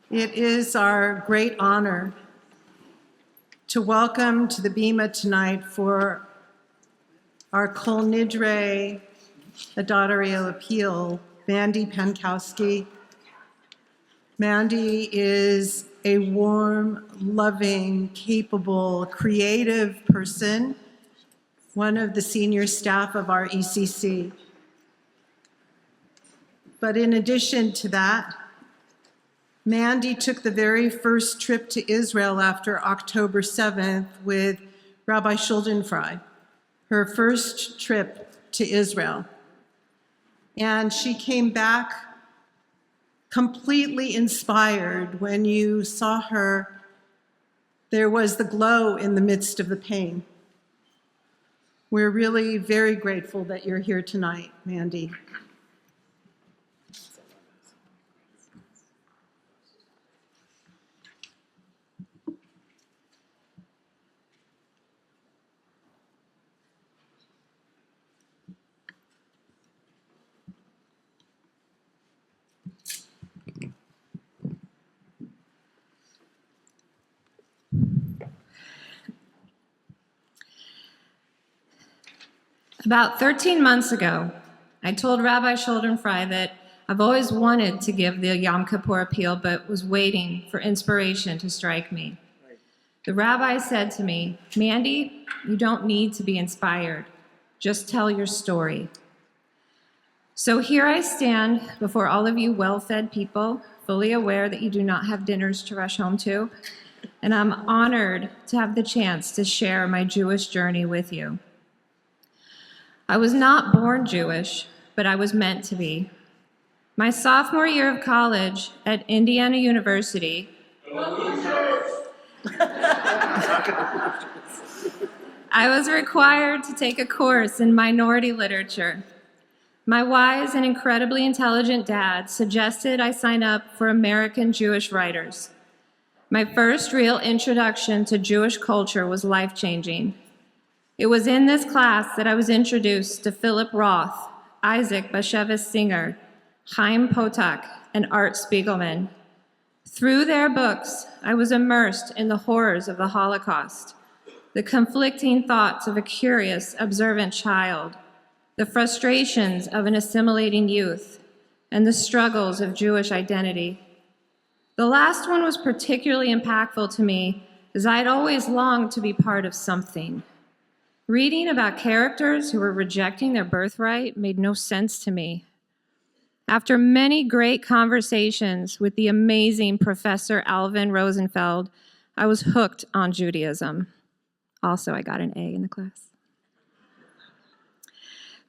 It is our great honor to welcome to the Bema tonight for our Kol Nidre Adodariel appeal, Mandy Pankowski. Mandy is a warm, loving, capable, creative person, one of the senior staff of our ECC. But in addition to that, Mandy took the very first trip to Israel after October 7th with Rabbi Schuldenfrei, her first trip to Israel. And she came back completely inspired. When you saw her, there was the glow in the midst of the pain. We're really very grateful that you're here tonight, Mandy. About 13 months ago, I told Rabbi Schuldenfrei that I've always wanted to give the Yom Kippur appeal, but was waiting for inspiration to strike me. The rabbi said to me, "Mandy, you don't need to be inspired. Just tell your story." So here I stand before all of you well-fed people, fully aware that you do not have dinners to rush home to, and I'm honored to have the chance to share my Jewish journey with you. I was not born Jewish, but I was meant to be. My sophomore year of college at Indiana University, I was required to take a course in minority literature. My wise and incredibly intelligent dad suggested I sign up for American Jewish writers. My first real introduction to Jewish culture was life-changing. It was in this class that I was introduced to Philip Roth, Isaac Bashevis Singer, Chaim Potok, and Art Spiegelman. Through their books, I was immersed in the horrors of the Holocaust, the conflicting thoughts of a curious, observant child, the frustrations of an assimilating youth, and the struggles of Jewish identity. The last one was particularly impactful to me, as I had always longed to be part of something. Reading about characters who were rejecting their birthright made no sense to me. After many great conversations with the amazing Professor Alvin Rosenfeld, I was hooked on Judaism. Also, I got an A in the class.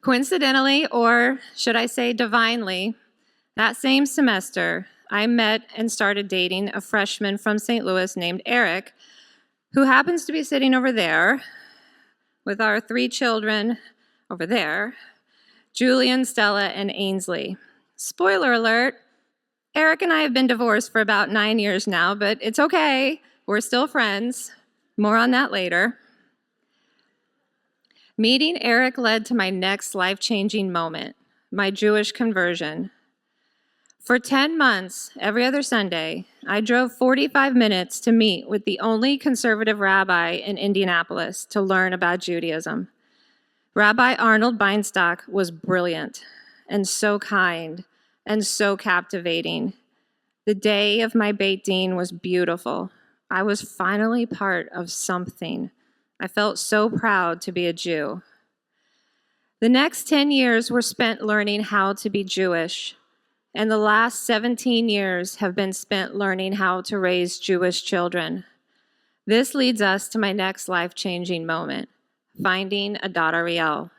Coincidentally, or should I say divinely, that same semester, I met and started dating a freshman from St. Louis named Eric, who happens to be sitting over there with our 3 children over there, Julian, Stella, and Ainsley. Spoiler alert, Eric and I have been divorced for about 9 years now, but it's okay, we're still friends. More on that later. Meeting Eric led to my next life-changing moment, my Jewish conversion. For 10 months, every other Sunday, I drove 45 minutes to meet with the only conservative rabbi in Indianapolis to learn about Judaism. Rabbi Arnold Beinstock was brilliant and so kind and so captivating. The day of my Beit Din was beautiful. I was finally part of something. I felt so proud to be a Jew. The next 10 years were spent learning how to be Jewish, and the last 17 years have been spent learning how to raise Jewish children. This leads us to my next life-changing moment, finding Adat Ariel.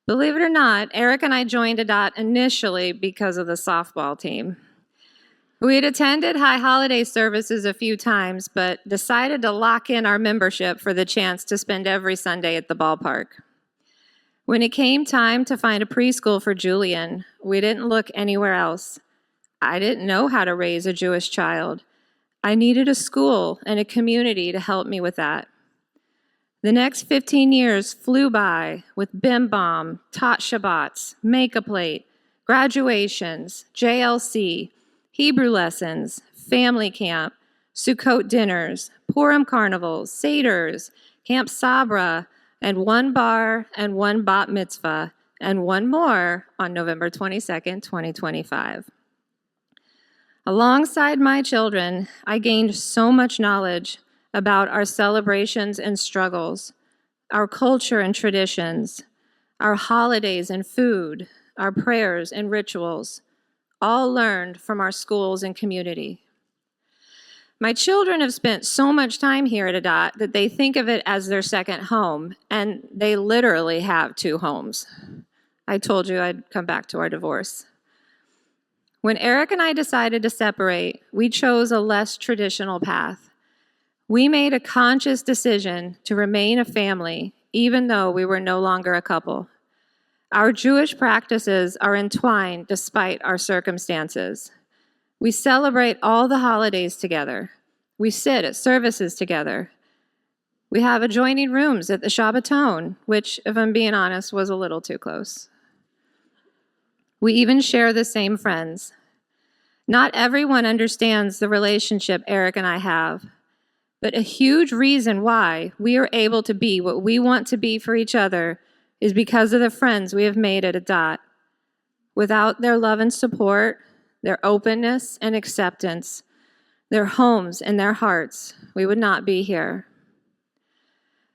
Believe it or not, Eric and I joined Adat initially because of the softball team. We had attended high holiday services a few times, but decided to lock in our membership for the chance to spend every Sunday at the ballpark. When it came time to find a preschool for Julian, we didn't look anywhere else. I didn't know how to raise a Jewish child. I needed a school and a community to help me with that. The next 15 years flew by with Bim Bom, Tot Shabbats, Make-A-Plate, graduations, JLC, Hebrew lessons, family camp, Sukkot dinners, Purim carnivals, Seders, Camp Sabra, and one bar and one bat mitzvah, and one more on November 22nd, 2025. Alongside my children, I gained so much knowledge about our celebrations and struggles, our culture and traditions, our holidays and food, our prayers and rituals, all learned from our schools and community. My children have spent so much time here at Adat that they think of it as their second home, and they literally have two homes. I told you I'd come back to our divorce. When Eric and I decided to separate, we chose a less traditional path. We made a conscious decision to remain a family, even though we were no longer a couple. Our Jewish practices are entwined despite our circumstances. We celebrate all the holidays together. We sit at services together. We have adjoining rooms at the Shabbaton, which, if I'm being honest, was a little too close. We even share the same friends. Not everyone understands the relationship Eric and I have, but a huge reason why we are able to be what we want to be for each other is because of the friends we have made at Adat. Without their love and support, their openness and acceptance, their homes and their hearts, we would not be here.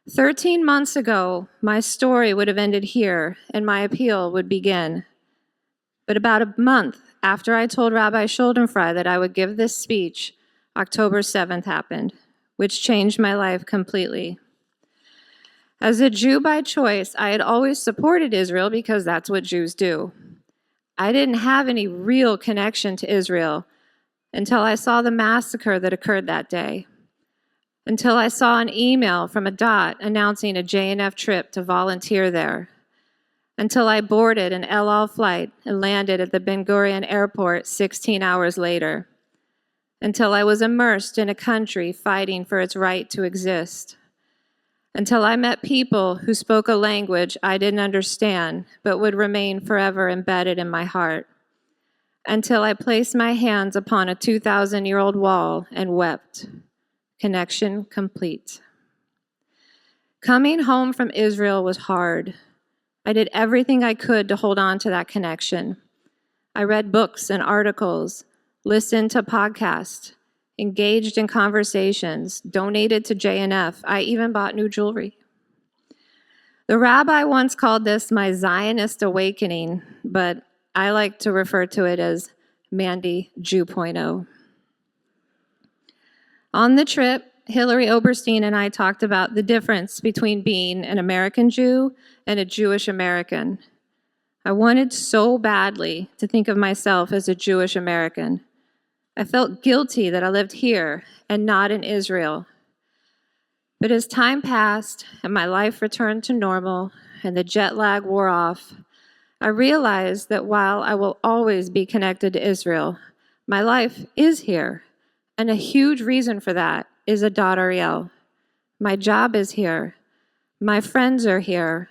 13 months ago, my story would have ended here and my appeal would begin. But about a month after I told Rabbi Schuldenfrei that I would give this speech, October 7th happened, which changed my life completely. As a Jew by choice, I had always supported Israel because that's what Jews do. I didn't have any real connection to Israel until I saw the massacre that occurred that day, until I saw an email from Adat announcing a JNF trip to volunteer there, until I boarded an El Al flight and landed at the Ben Gurion airport 16 hours later, until I was immersed in a country fighting for its right to exist, until I met people who spoke a language I didn't understand but would remain forever embedded in my heart, until I placed my hands upon a 2,000-year-old wall and wept. Connection complete. Coming home from Israel was hard. I did everything I could to hold on to that connection. I read books and articles, listened to podcasts, engaged in conversations, donated to JNF. I even bought new jewelry. The rabbi once called this my Zionist awakening, but I like to refer to it as Mandy 2.0. On the trip, Hillary Oberstein and I talked about the difference between being an American Jew and a Jewish American. I wanted so badly to think of myself as a Jewish American. I felt guilty that I lived here and not in Israel. But as time passed and my life returned to normal and the jet lag wore off, I realized that while I will always be connected to Israel, my life is here. And a huge reason for that is Adat Ariel. My job is here. My friends are here.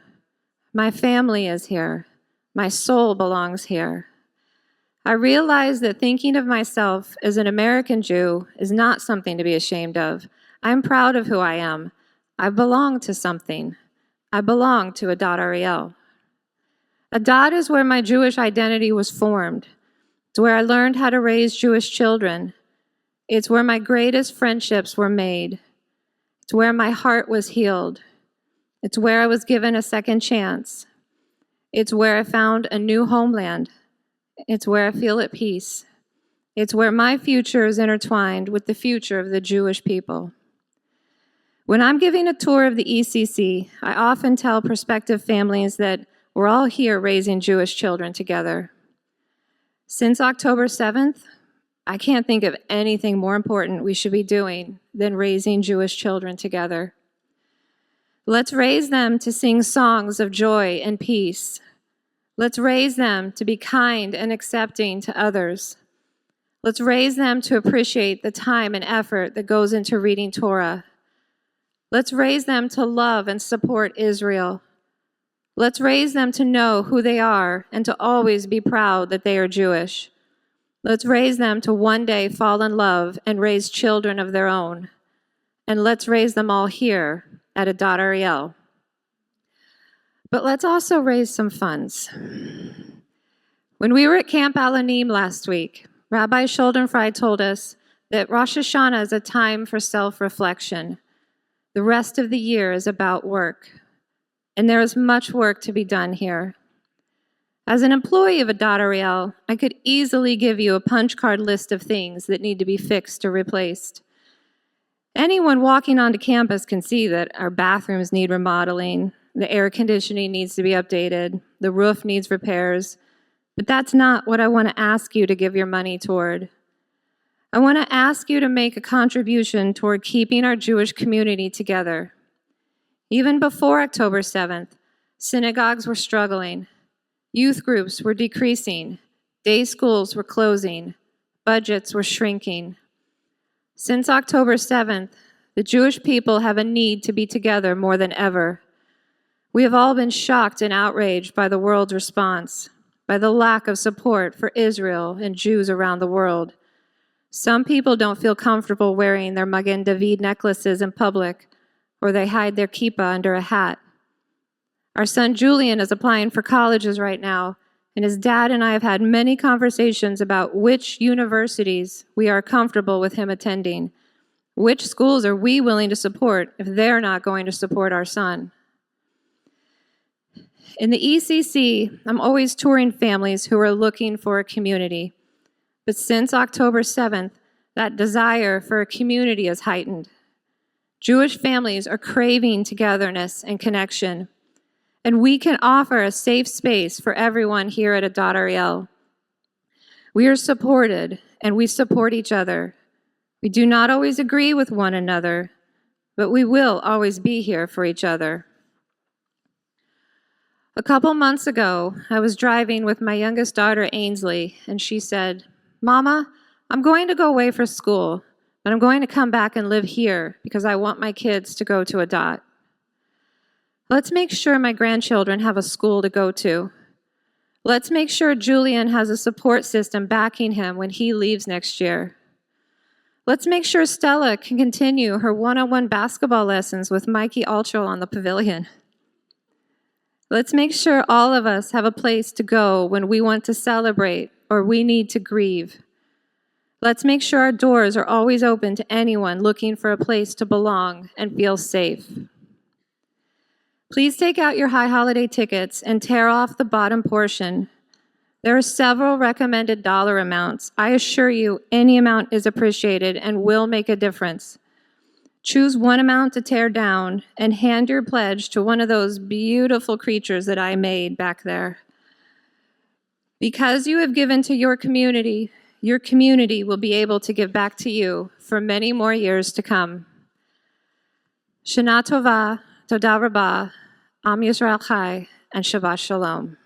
My family is here. My soul belongs here. I realize that thinking of myself as an American Jew is not something to be ashamed of. I'm proud of who I am. I belong to something. I belong to Adat Ariel. Adat is where my Jewish identity was formed. It's where I learned how to raise Jewish children. It's where my greatest friendships were made. It's where my heart was healed. It's where I was given a second chance. It's where I found a new homeland. It's where I feel at peace. It's where my future is intertwined with the future of the Jewish people. When I'm giving a tour of the ECC, I often tell prospective families that we're all here raising Jewish children together. Since October 7th, I can't think of anything more important we should be doing than raising Jewish children together. Let's raise them to sing songs of joy and peace. Let's raise them to be kind and accepting to others. Let's raise them to appreciate the time and effort that goes into reading Torah. Let's raise them to love and support Israel. Let's raise them to know who they are and to always be proud that they are Jewish. Let's raise them to one day fall in love and raise children of their own. And let's raise them all here at Adat Ariel. But let's also raise some funds. When we were at Camp Alanim last week, Rabbi Schuldenfrei told us that Rosh Hashanah is a time for self-reflection. The rest of the year is about work. And there is much work to be done here. As an employee of Adat Ariel, I could easily give you a punch card list of things that need to be fixed or replaced. Anyone walking onto campus can see that our bathrooms need remodeling, the air conditioning needs to be updated, the roof needs repairs, but that's not what I want to ask you to give your money toward. I want to ask you to make a contribution toward keeping our Jewish community together. Even before October 7th, synagogues were struggling. Youth groups were decreasing. Day schools were closing. Budgets were shrinking. Since October 7th, the Jewish people have a need to be together more than ever. We have all been shocked and outraged by the world's response, by the lack of support for Israel and Jews around the world. Some people don't feel comfortable wearing their Magen David necklaces in public, or they hide their kippah under a hat. Our son Julian is applying for colleges right now, and his dad and I have had many conversations about which universities we are comfortable with him attending. Which schools are we willing to support if they're not going to support our son? In the ECC, I'm always touring families who are looking for a community. But since October 7th, that desire for a community is heightened. Jewish families are craving togetherness and connection. And we can offer a safe space for everyone here at Adat Ariel. We are supported, and we support each other. We do not always agree with one another, but we will always be here for each other. A couple months ago, I was driving with my youngest daughter, Ainsley, and she said, "Mama, I'm going to go away for school, but I'm going to come back and live here because I want my kids to go to Adat. Let's make sure my grandchildren have a school to go to. Let's make sure Julian has a support system backing him when he leaves next year. Let's make sure Stella can continue her one-on-one basketball lessons with Mikey Alcho on the pavilion. Let's make sure all of us have a place to go when we want to celebrate or we need to grieve. Let's make sure our doors are always open to anyone looking for a place to belong and feel safe. Please take out your high holiday tickets and tear off the bottom portion. There are several recommended dollar amounts. I assure you, any amount is appreciated and will make a difference. Choose one amount to tear down and hand your pledge to one of those beautiful creatures that I made back there. Because you have given to your community will be able to give back to you for many more years to come. Shana Tova, Toda Rabah, Am Yisrael Chai, and Shabbat Shalom.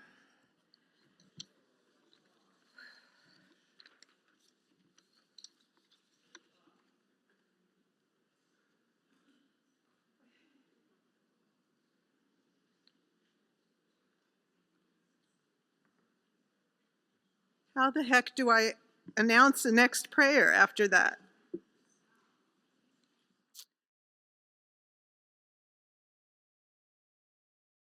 How the heck do I announce the next prayer after that?